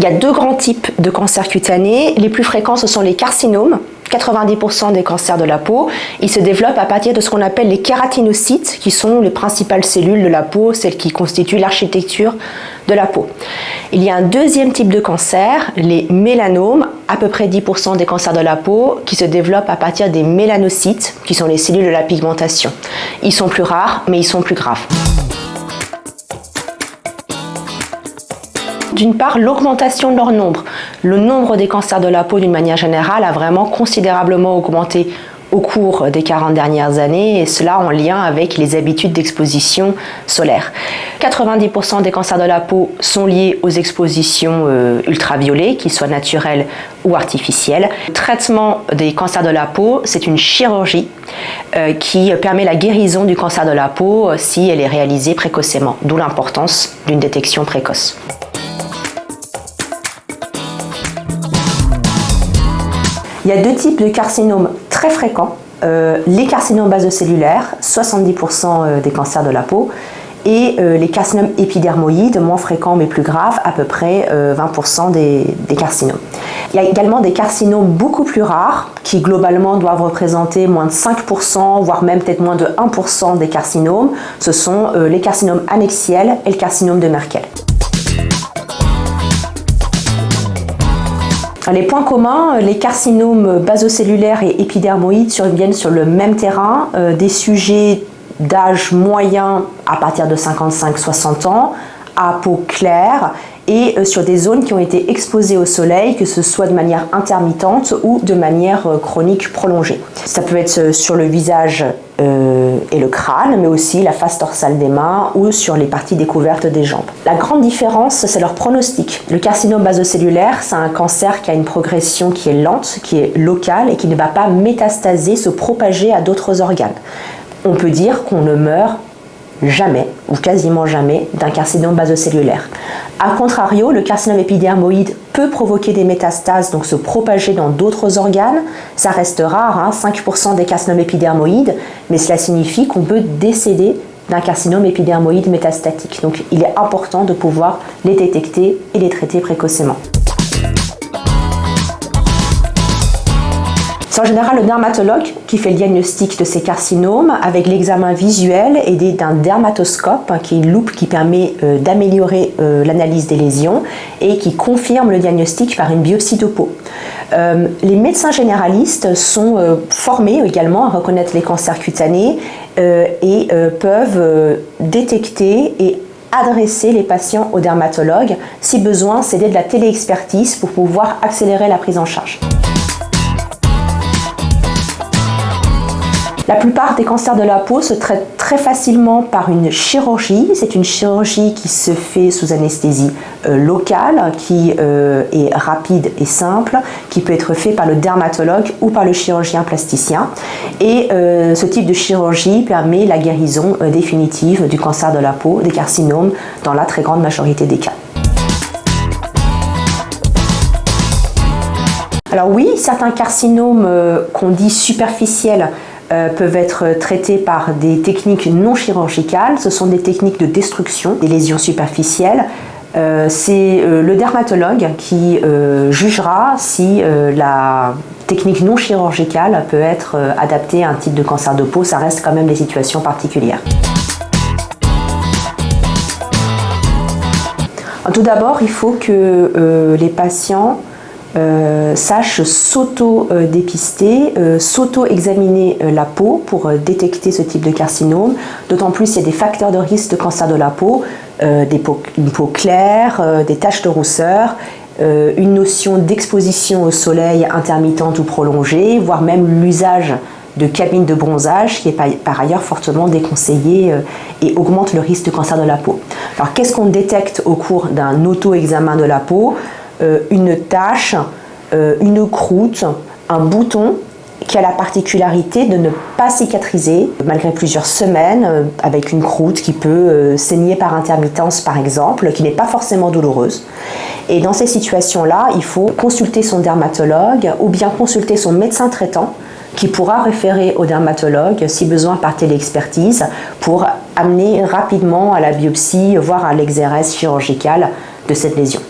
Il y a deux grands types de cancers cutanés. Les plus fréquents, ce sont les carcinomes. 90% des cancers de la peau, ils se développent à partir de ce qu'on appelle les kératinocytes, qui sont les principales cellules de la peau, celles qui constituent l'architecture de la peau. Il y a un deuxième type de cancer, les mélanomes, à peu près 10% des cancers de la peau, qui se développent à partir des mélanocytes, qui sont les cellules de la pigmentation. Ils sont plus rares, mais ils sont plus graves. D'une part, l'augmentation de leur nombre. Le nombre des cancers de la peau, d'une manière générale, a vraiment considérablement augmenté au cours des 40 dernières années, et cela en lien avec les habitudes d'exposition solaire. 90% des cancers de la peau sont liés aux expositions ultraviolets, qu'ils soient naturelles ou artificielles. Le traitement des cancers de la peau, c'est une chirurgie qui permet la guérison du cancer de la peau si elle est réalisée précocement, d'où l'importance d'une détection précoce. Il y a deux types de carcinomes très fréquents, les carcinomes basocellulaires, 70% des cancers de la peau, et les carcinomes épidermoïdes, moins fréquents mais plus graves, à peu près 20% des carcinomes. Il y a également des carcinomes beaucoup plus rares, qui globalement doivent représenter moins de 5%, voire même peut-être moins de 1% des carcinomes. Ce sont les carcinomes annexiels et le carcinome de Merkel. Les points communs, les carcinomes basocellulaires et épidermoïdes surviennent sur le même terrain, des sujets d'âge moyen à partir de 55-60 ans, à peau claire et sur des zones qui ont été exposées au soleil, que ce soit de manière intermittente ou de manière chronique prolongée. Ça peut être sur le visage et le crâne, mais aussi la face dorsale des mains ou sur les parties découvertes des jambes. La grande différence, c'est leur pronostic. Le carcinome basocellulaire, c'est un cancer qui a une progression qui est lente, qui est locale et qui ne va pas métastaser, se propager à d'autres organes. On peut dire qu'on ne meurt jamais, ou quasiment jamais, d'un carcinome basocellulaire. A contrario, le carcinome épidermoïde peut provoquer des métastases, donc se propager dans d'autres organes. Ça reste rare, 5% des carcinomes épidermoïdes, mais cela signifie qu'on peut décéder d'un carcinome épidermoïde métastatique. Donc il est important de pouvoir les détecter et les traiter précocement. C'est en général le dermatologue qui fait le diagnostic de ces carcinomes avec l'examen visuel aidé d'un dermatoscope, qui est une loupe qui permet d'améliorer l'analyse des lésions et qui confirme le diagnostic par une biopsie de peau. Les médecins généralistes sont formés également à reconnaître les cancers cutanés et peuvent détecter et adresser les patients au dermatologue. Si besoin, c'est de la téléexpertise pour pouvoir accélérer la prise en charge. La plupart des cancers de la peau se traitent très facilement par une chirurgie. C'est une chirurgie qui se fait sous anesthésie locale, qui est rapide et simple, qui peut être fait par le dermatologue ou par le chirurgien plasticien. Et ce type de chirurgie permet la guérison définitive du cancer de la peau, des carcinomes, dans la très grande majorité des cas. Alors oui, certains carcinomes qu'on dit superficiels peuvent être traités par des techniques non chirurgicales. Ce sont des techniques de destruction des lésions superficielles. C'est le dermatologue qui jugera si la technique non chirurgicale peut être adaptée à un type de cancer de peau. Ça reste quand même des situations particulières. Tout d'abord, il faut que les patients sachent s'auto-dépister, s'auto-examiner la peau pour détecter ce type de carcinome. D'autant plus, il y a des facteurs de risque de cancer de la peau, une peau claire, des taches de rousseur, une notion d'exposition au soleil intermittente ou prolongée, voire même l'usage de cabines de bronzage qui est par ailleurs fortement déconseillé et augmente le risque de cancer de la peau. Alors qu'est-ce qu'on détecte au cours d'un auto-examen de la peau ? Une tache, une croûte, un bouton qui a la particularité de ne pas cicatriser malgré plusieurs semaines, avec une croûte qui peut saigner par intermittence par exemple, qui n'est pas forcément douloureuse. Et dans ces situations-là, il faut consulter son dermatologue ou bien consulter son médecin traitant qui pourra référer au dermatologue si besoin par téléexpertise pour amener rapidement à la biopsie, voire à l'exérèse chirurgicale de cette lésion.